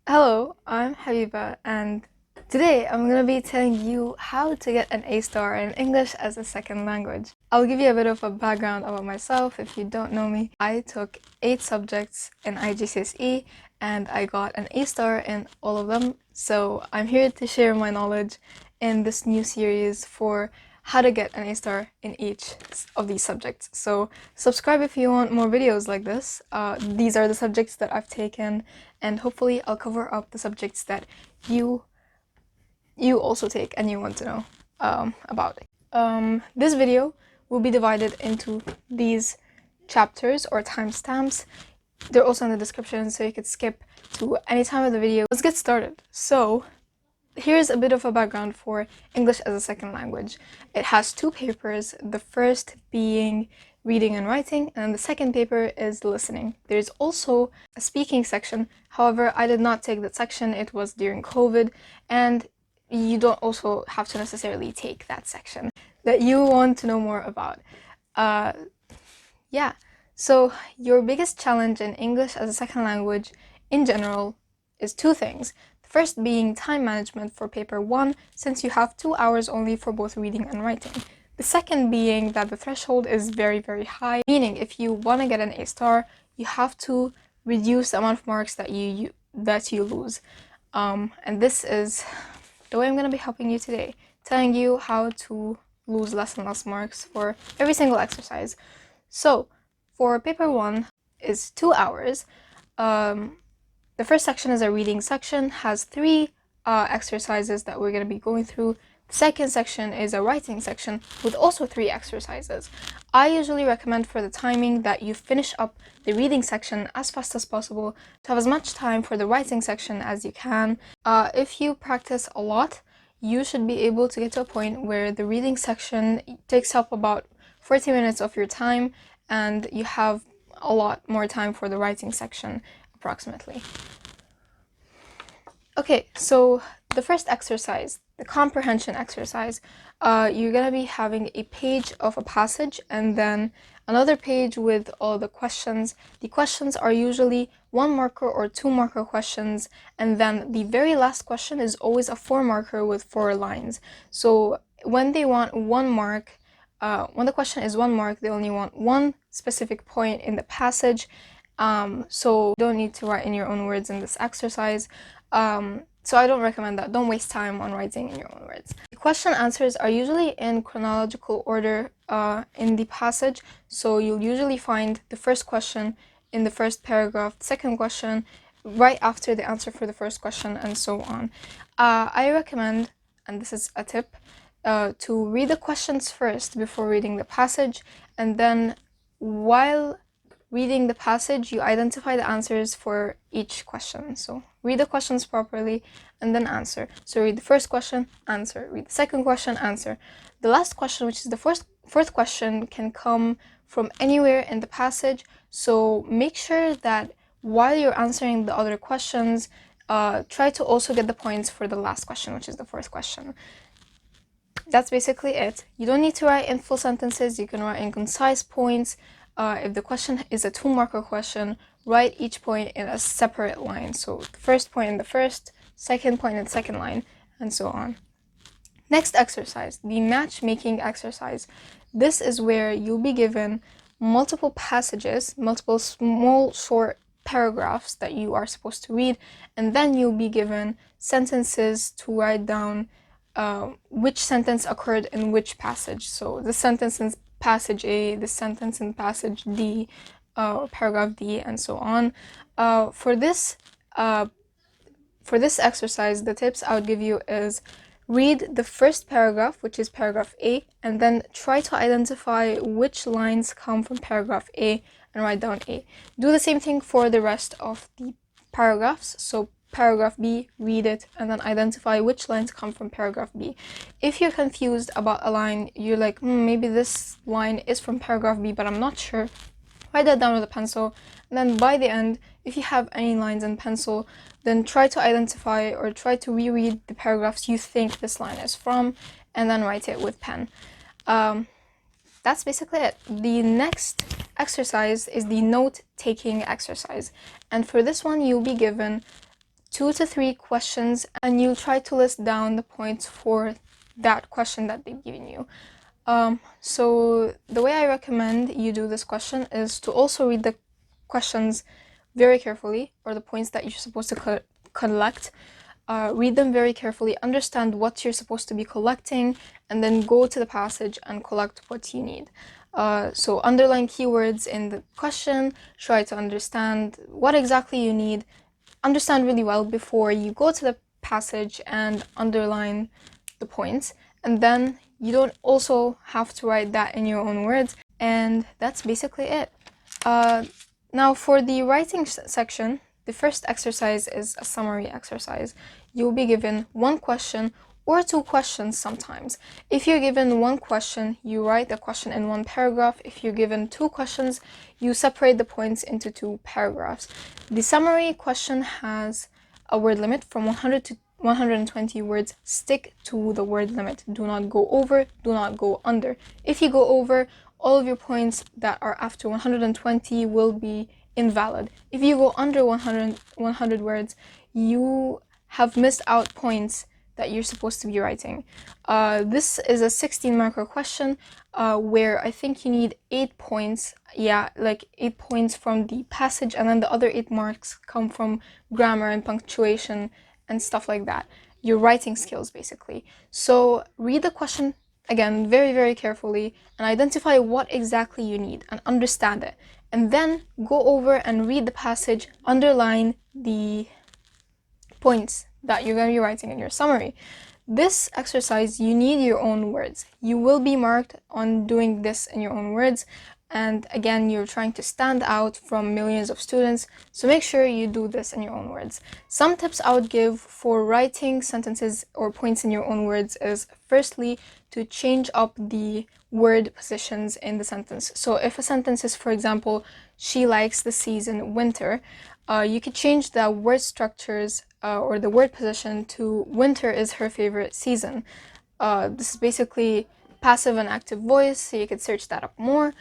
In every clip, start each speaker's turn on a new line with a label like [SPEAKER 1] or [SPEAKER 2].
[SPEAKER 1] Hello, I'm Habiba, and today I'm going to be telling you how to get an A star in English as a second language. I'll give you a bit of a background about myself if you don't know me. I took 8 subjects in IGCSE and I got an A star in all of them, so I'm here to share my knowledge in this new series for how to get an A star in each of these subjects. So subscribe if you want more videos like this. These are the subjects that I've taken, and hopefully I'll cover up the subjects that you also take and you want to know about. This video will be divided into these chapters or timestamps. They're also in the description, so you could skip to any time of the video. Let's get started. So here's a bit of a background for English as a second language. It has 2 papers, the first being reading and writing, and the second paper is listening. There's also a speaking section. However, I did not take that section. It was during COVID, and you don't also have to necessarily take that section that you want to know more about. Yeah, so your biggest challenge in English as a second language in general is 2 things. First being time management for paper 1, since you have 2 hours only for both reading and writing. The second being that the threshold is very, very high, meaning if you want to get an A star, you have to reduce the amount of marks that you lose. And this is the way I'm going to be helping you today, telling you how to lose less and less marks for every single exercise. So, for paper 1 is 2 hours. The first section is a reading section, has 3 exercises that we're going to be going through. The second section is a writing section with also 3 exercises. I usually recommend for the timing that you finish up the reading section as fast as possible to have as much time for the writing section as you can. If you practice a lot, you should be able to get to a point where the reading section takes up about 40 minutes of your time and you have a lot more time for the writing section approximately. Okay, so the first exercise, the comprehension exercise, you're going to be having a page of a passage and then another page with all the questions. The questions are usually 1 marker or 2 marker questions, and then the very last question is always a 4 marker with 4 lines. So when they want 1 mark, when the question is 1 mark, they only want 1 specific point in the passage. So you don't need to write in your own words in this exercise. So I don't recommend that. Don't waste time on writing in your own words. The question answers are usually in chronological order in the passage. So you'll usually find the first question in the first paragraph, the second question right after the answer for the first question, and so on. I recommend, and this is a tip, to read the questions first before reading the passage, and then while reading the passage, you identify the answers for each question. So read the questions properly and then answer. So read the first question, answer. Read the second question, answer. The last question, which is the fourth question, can come from anywhere in the passage. So make sure that while you're answering the other questions, try to also get the points for the last question, which is the fourth question. That's basically it. You don't need to write in full sentences. You can write in concise points. If the question is a 2 marker question, write each point in a separate line. So the first point in the first, second point in the second line, and so on. Next exercise, the matchmaking exercise. This is where you'll be given multiple passages, multiple small short paragraphs that you are supposed to read, and then you'll be given sentences to write down which sentence occurred in which passage. So the sentence in passage A, the sentence in passage D, paragraph D, and so on. For this exercise, the tips I would give you is read the first paragraph, which is paragraph A, and then try to identify which lines come from paragraph A and write down A. Do the same thing for the rest of the paragraphs. So paragraph B, read it, and then identify which lines come from paragraph B. If you're confused about a line, you're like, maybe this line is from paragraph B, but I'm not sure, write that down with a pencil. And then by the end, if you have any lines in pencil, then try to identify or try to reread the paragraphs you think this line is from, and then write it with pen. That's basically it. The next exercise is the note-taking exercise. And for this one, you'll be given 2 to 3 questions, and you'll try to list down the points for that question that they've given you. So the way I recommend you do this question is to also read the questions very carefully, or the points that you're supposed to collect. Read them very carefully, understand what you're supposed to be collecting, and then go to the passage and collect what you need. So underline keywords in the question, try to understand what exactly you need, understand really well before you go to the passage and underline the points. And then you don't also have to write that in your own words. And that's basically it. Now for the writing section, the first exercise is a summary exercise. You'll be given one question or two questions sometimes. If you're given one question, you write the question in one paragraph. If you're given two questions, you separate the points into two paragraphs. The summary question has a word limit from 100 to 120 words. Stick to the word limit. Do not go over, do not go under. If you go over, all of your points that are after 120 will be invalid. If you go under 100 words, you have missed out points that you're supposed to be writing. This is a 16-marker question where I think you need 8 points. Yeah, like 8 points from the passage, and then the other 8 marks come from grammar and punctuation and stuff like that. Your writing skills, basically. So read the question again very, very carefully and identify what exactly you need and understand it. And then go over and read the passage, underline the points that you're going to be writing in your summary. This exercise, you need your own words. You will be marked on doing this in your own words. And again, you're trying to stand out from millions of students, so make sure you do this in your own words. Some tips I would give for writing sentences or points in your own words is, firstly, to change up the word positions in the sentence. So if a sentence is, for example, she likes the season winter, you could change the word structures or the word position to winter is her favorite season. This is basically passive and active voice, so you could search that up more.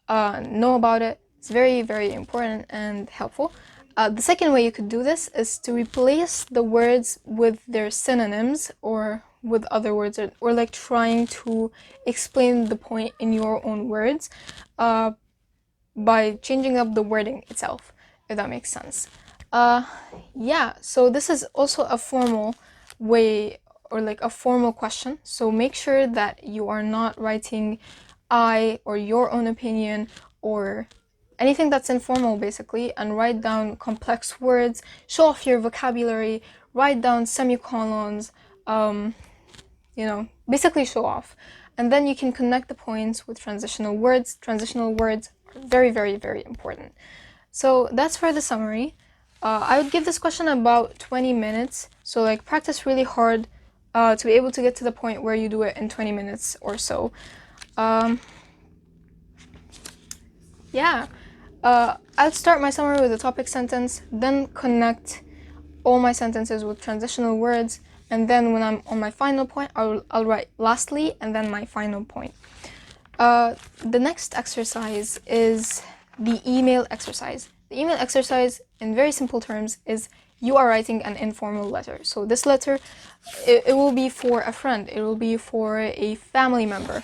[SPEAKER 1] Know about it. It's very, very important and helpful. The second way you could do this is to replace the words with their synonyms or with other words, or like trying to explain the point in your own words by changing up the wording itself, if that makes sense. Yeah, so this is also a formal way, or like a formal question, so make sure that you are not writing I or your own opinion or anything that's informal, basically, and write down complex words, show off your vocabulary, write down semicolons, basically show off. And then you can connect the points with transitional words. Transitional words are very, very, very important. So that's for the summary. I would give this question about 20 minutes. So like practice really hard to be able to get to the point where you do it in 20 minutes or so. I'll start my summary with a topic sentence, then connect all my sentences with transitional words, and then when I'm on my final point, I'll write lastly and then my final point. The next exercise is the email exercise. The email exercise, in very simple terms, is you are writing an informal letter. So this letter, it will be for a friend, it will be for a family member.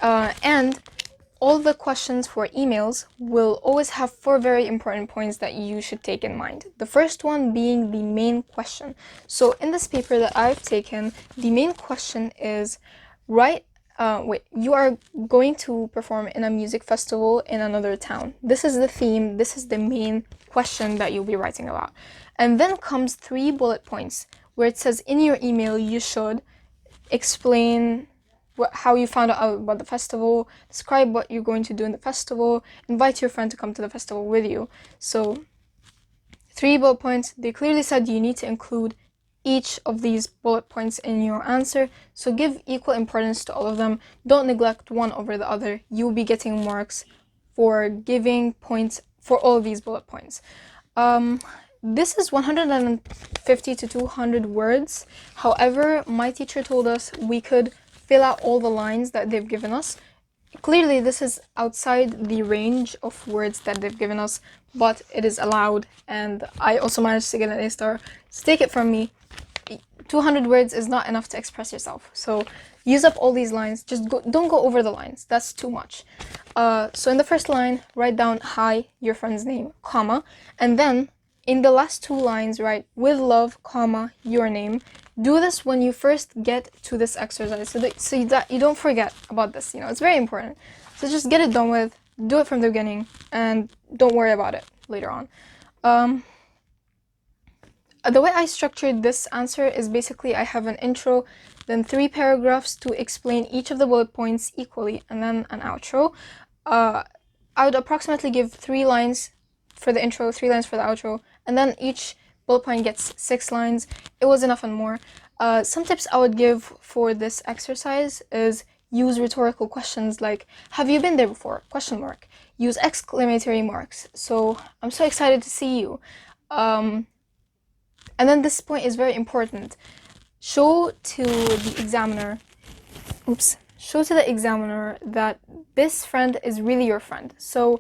[SPEAKER 1] And all the questions for emails will always have 4 very important points that you should take in mind. The first one being the main question. So in this paper that I've taken, the main question is, you are going to perform in a music festival in another town. This is the theme, this is the main question that you'll be writing about. And then comes 3 bullet points where it says in your email you should explain how you found out about the festival, describe what you're going to do in the festival, invite your friend to come to the festival with you. So 3 bullet points. They clearly said you need to include each of these bullet points in your answer, so give equal importance to all of them. Don't neglect one over the other. You'll be getting marks for giving points for all of these bullet points. This is 150 to 200 words. However, my teacher told us we could fill out all the lines that they've given us. Clearly, this is outside the range of words that they've given us, but it is allowed, and I also managed to get an A star. So take it from me, 200 words is not enough to express yourself. So use up all these lines. Just don't go over the lines. That's too much. So in the first line, write down hi, your friend's name, comma, and then in the last two lines, write with love, comma, your name. Do this when you first get to this exercise so that you don't forget about this. It's very important. So just get it done with, do it from the beginning, and don't worry about it later on. The way I structured this answer is basically I have an intro, then 3 paragraphs to explain each of the bullet points equally, and then an outro. I would approximately give 3 lines for the intro, 3 lines for the outro, and then each bullet point gets 6 lines. It was enough and more. Some tips I would give for this exercise is use rhetorical questions like, have you been there before? ? Use exclamatory marks. So, I'm so excited to see you. And then this point is very important. Show to the examiner that this friend is really your friend. So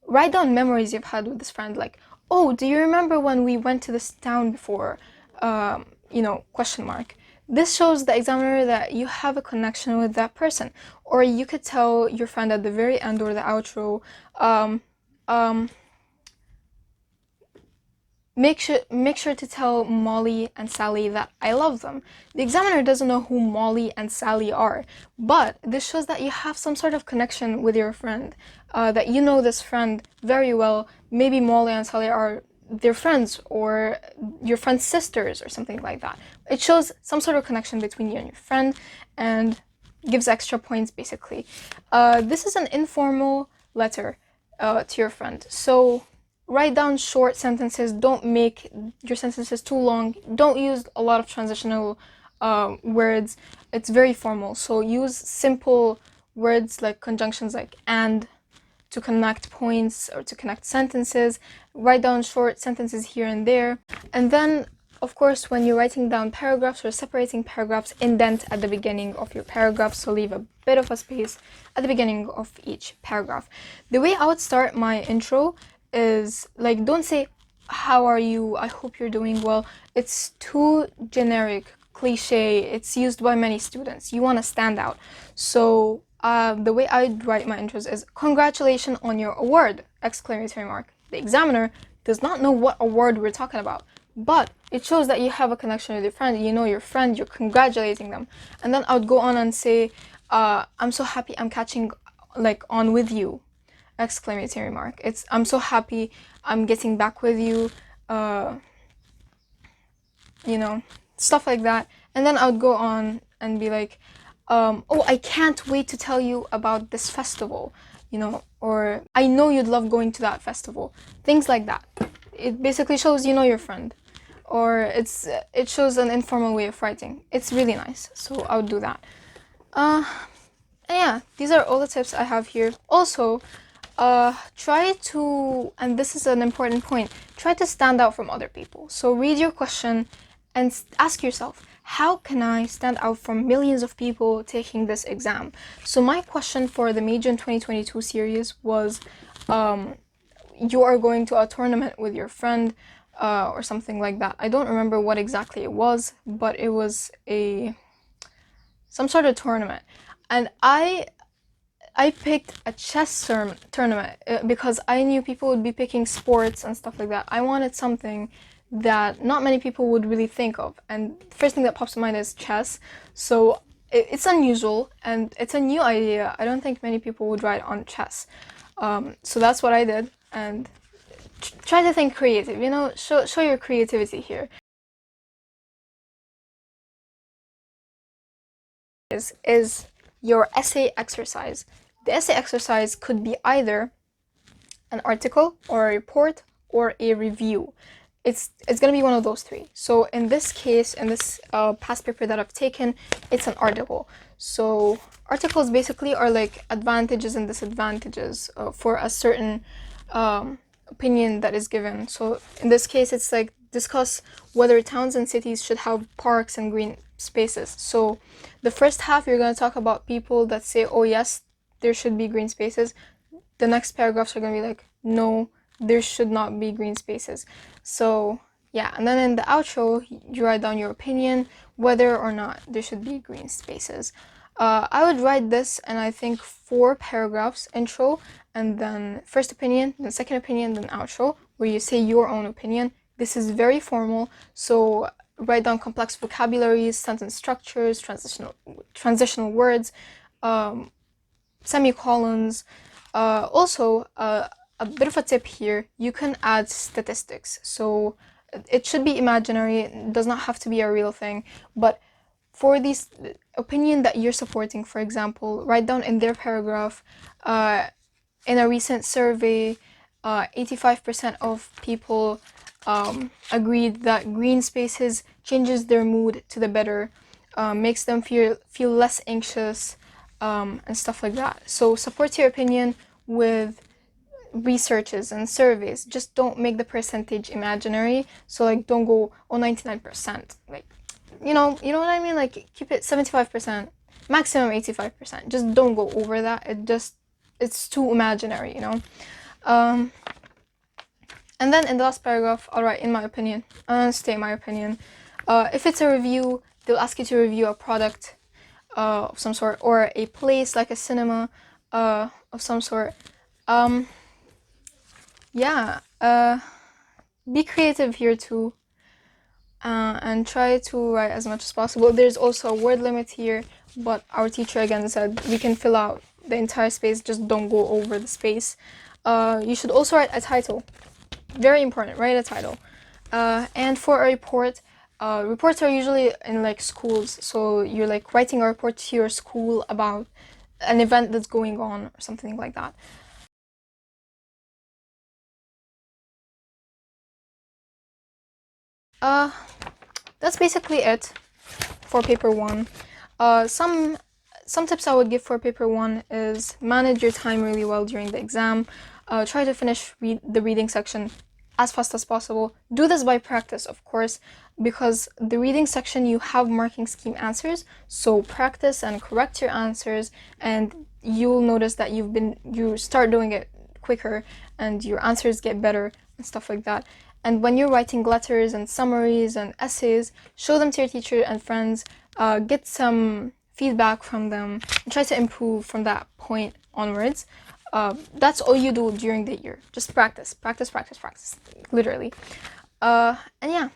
[SPEAKER 1] write down memories you've had with this friend, like, oh, do you remember when we went to this town before? ? This shows the examiner that you have a connection with that person. Or you could tell your friend at the very end or the outro, Make sure to tell Molly and Sally that I love them. The examiner doesn't know who Molly and Sally are, but this shows that you have some sort of connection with your friend, that you know this friend very well. Maybe Molly and Sally are their friends or your friend's sisters or something like that. It shows some sort of connection between you and your friend and gives extra points, basically. This is an informal letter to your friend. So write down short sentences. Don't make your sentences too long. Don't use a lot of transitional words. It's very formal. So use simple words like conjunctions like and to connect points or to connect sentences. Write down short sentences here and there. And then, of course, when you're writing down paragraphs or separating paragraphs, indent at the beginning of your paragraph. So leave a bit of a space at the beginning of each paragraph. The way I would start my intro is like, don't say, how are you? I hope you're doing well. It's too generic, cliche. It's used by many students. You want to stand out. So the way I'd write my intros is, congratulations on your award! ! The examiner does not know what award we're talking about, but it shows that you have a connection with your friend. You know your friend, you're congratulating them. And then I would go on and say, I'm so happy I'm catching on with you! ! I'm so happy I'm getting back with you, stuff like that. And then I would go on and be like, oh, I can't wait to tell you about this festival, or I know you'd love going to that festival. Things like that. It basically shows you know your friend, or it shows an informal way of writing. It's really nice, so I would do that. And yeah, these are all the tips I have here. Also, try to, and this is an important point, try to stand out from other people. So read your question and ask yourself, how can I stand out from millions of people taking this exam? So my question for the Major in 2022 series was, you are going to a tournament with your friend, or something like that. I don't remember what exactly it was, but it was some sort of tournament. And I picked a chess tournament because I knew people would be picking sports and stuff like that. I wanted something that not many people would really think of. And the first thing that pops to mind is chess. So it's unusual and it's a new idea. I don't think many people would write on chess. So that's what I did. And try to think creative, show your creativity here. Is your essay exercise. The essay exercise could be either an article or a report or a review. It's going to be one of those 3. So in this case, in this past paper that I've taken, it's an article. So articles basically are like advantages and disadvantages for a certain opinion that is given. So in this case, it's like discuss whether towns and cities should have parks and green spaces. So the first half, you're going to talk about people that say, oh yes, there should be green spaces, the next paragraphs are going to be like, no, there should not be green spaces. So yeah, and then in the outro, you write down your opinion, whether or not there should be green spaces. I would write this, and I think 4 paragraphs: intro, and then first opinion, then second opinion, then outro, where you say your own opinion. This is very formal, so write down complex vocabularies, sentence structures, transitional words, semicolons. Also, a bit of a tip here, you can add statistics. So it should be imaginary, it does not have to be a real thing, but for this opinion that you're supporting, for example, write down in their paragraph, in a recent survey, 85% of people agreed that green spaces changes their mood to the better, makes them feel less anxious, and stuff like that. So support your opinion with researches and surveys. Just don't make the percentage imaginary. So like, don't go, oh, 99%. Like, you know what I mean? Like, keep it 75%, maximum 85%. Just don't go over that. It's too imaginary, you know? And then in the last paragraph, I'll write, in my opinion, state my opinion. If it's a review, they'll ask you to review a product of some sort, or a place like a cinema of some sort. Yeah, be creative here too, and try to write as much as possible. There's also a word limit here, but our teacher again said we can fill out the entire space, just don't go over the space. You should also write a title. Very important, write a title. And for a report, reports are usually in like schools, so you're like writing a report to your school about an event that's going on or something like that. That's basically it for paper 1. Some tips I would give for paper 1 is manage your time really well during the exam. Try to finish the reading section as fast as possible. Do this by practice, of course, because the reading section, you have marking scheme answers, so practice and correct your answers, and you'll notice that you start doing it quicker and your answers get better and stuff like that. And when you're writing letters and summaries and essays, show them to your teacher and friends, get some feedback from them, and try to improve from that point onwards. That's all you do during the year. Just practice, literally. And yeah,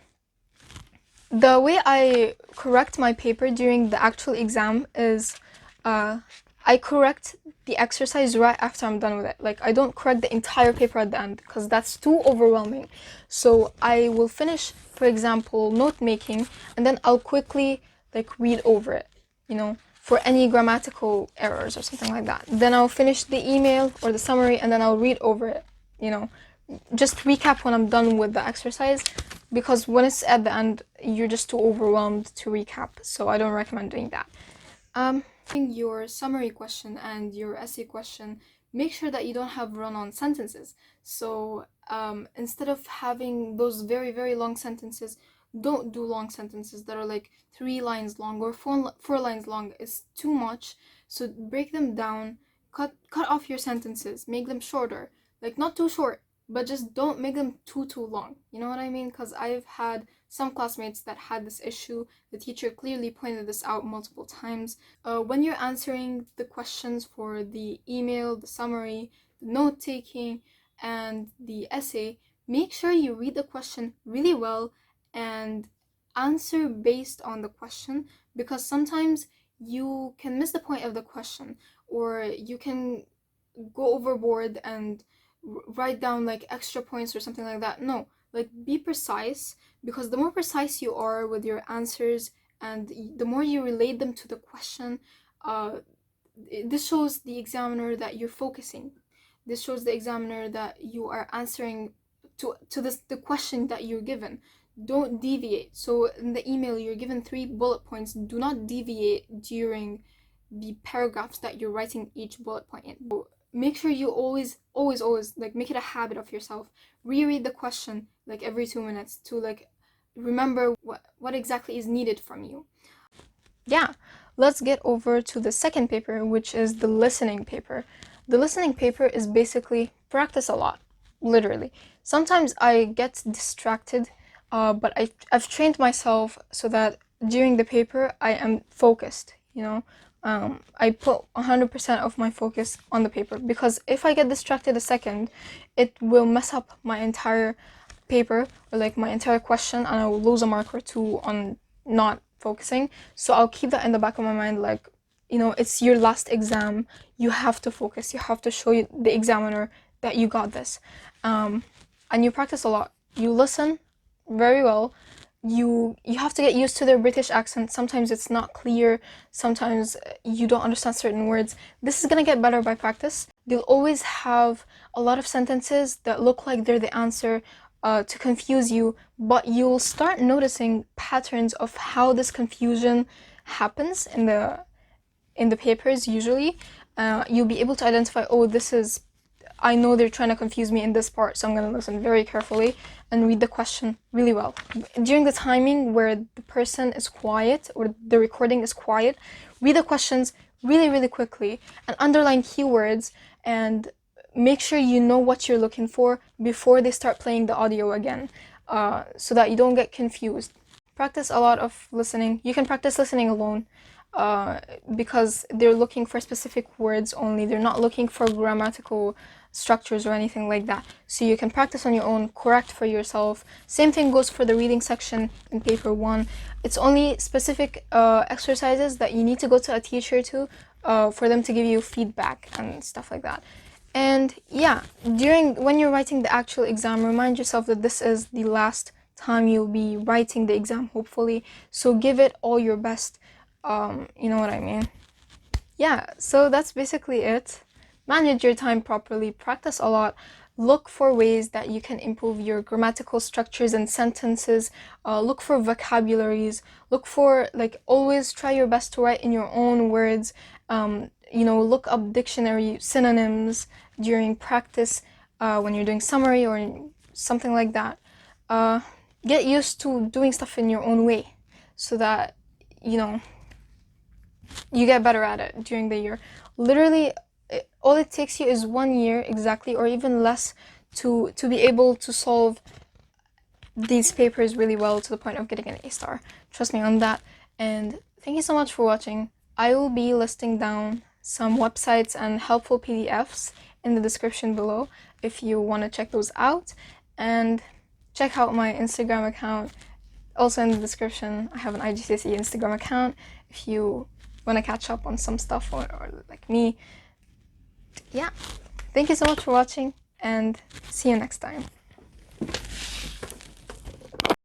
[SPEAKER 1] the way I correct my paper during the actual exam is I correct the exercise right after I'm done with it. Like, I don't correct the entire paper at the end, because that's too overwhelming. So I will finish, for example, note making, and then I'll quickly like read over it, you know, for any grammatical errors or something like that. Then I'll finish the email or the summary, and then I'll read over it, you know, just recap when I'm done with the exercise, because when it's at the end, you're just too overwhelmed to recap. So I don't recommend doing that. Your summary question and your essay question, make sure that you don't have run-on sentences. So instead of having those very, very long sentences, don't do long sentences that are like 3 lines long or 4 lines long. It's too much. So break them down, cut off your sentences, make them shorter. Like, not too short, but just don't make them too long. You know what I mean? Because I've had some classmates that had this issue. The teacher clearly pointed this out multiple times. When you're answering the questions for the email, the summary, the note-taking, and the essay, make sure you read the question really well and answer based on the question, because sometimes you can miss the point of the question, or you can go overboard and write down like extra points or something like that. No, like, be precise, because the more precise you are with your answers and the more you relate them to the question, this shows the examiner that you're focusing. This shows the examiner that you are answering to the question that you're given. Don't deviate. So in the email, you're given 3 bullet points. Do not deviate during the paragraphs that you're writing each bullet point in. So make sure you always like make it a habit of yourself. Reread the question like every 2 minutes to like remember what exactly is needed from you. Yeah, let's get over to the second paper, which is the listening paper. The listening paper is basically practice a lot, literally. Sometimes I get distracted, but I've trained myself so that during the paper I am focused, I put 100% of my focus on the paper, because if I get distracted a second, it will mess up my entire paper, or like my entire question, and I will lose a mark or two on not focusing. So I'll keep that in the back of my mind, like, it's your last exam. You have to focus. You have to show the examiner that you got this. And you practice a lot. You listen very well. You have to get used to their British accent. Sometimes it's not clear. Sometimes you don't understand certain words. This is gonna get better by practice. They'll always have a lot of sentences that look like they're the answer, to confuse you, but you'll start noticing patterns of how this confusion happens in the papers. Usually, you'll be able to identify, oh, I know they're trying to confuse me in this part, so I'm going to listen very carefully and read the question really well. During the timing where the person is quiet or the recording is quiet, read the questions really, really quickly and underline keywords, and make sure you know what you're looking for before they start playing the audio again, so that you don't get confused. Practice a lot of listening. You can practice listening alone, because they're looking for specific words only. They're not looking for grammatical structures or anything like that. So you can practice on your own, correct for yourself. Same thing goes for the reading section in paper 1. It's only specific exercises that you need to go to a teacher to, for them to give you feedback and stuff like that. And yeah, when you're writing the actual exam, remind yourself that this is the last time you'll be writing the exam, hopefully. So give it all your best. You know what I mean? Yeah, so that's basically it. Manage your time properly, practice a lot, look for ways that you can improve your grammatical structures and sentences, look for vocabularies, always try your best to write in your own words, look up dictionary synonyms during practice, when you're doing summary or something like that. Get used to doing stuff in your own way so that, you get better at it during the year. Literally, all it takes you is 1 year exactly, or even less, to be able to solve these papers really well to the point of getting an A star. Trust me on that. And thank you so much for watching. I will be listing down some websites and helpful PDFs in the description below if you want to check those out. And check out my Instagram account. Also in the description, I have an IGCSE Instagram account if you want to catch up on some stuff, or like me. Yeah, thank you so much for watching, and see you next time.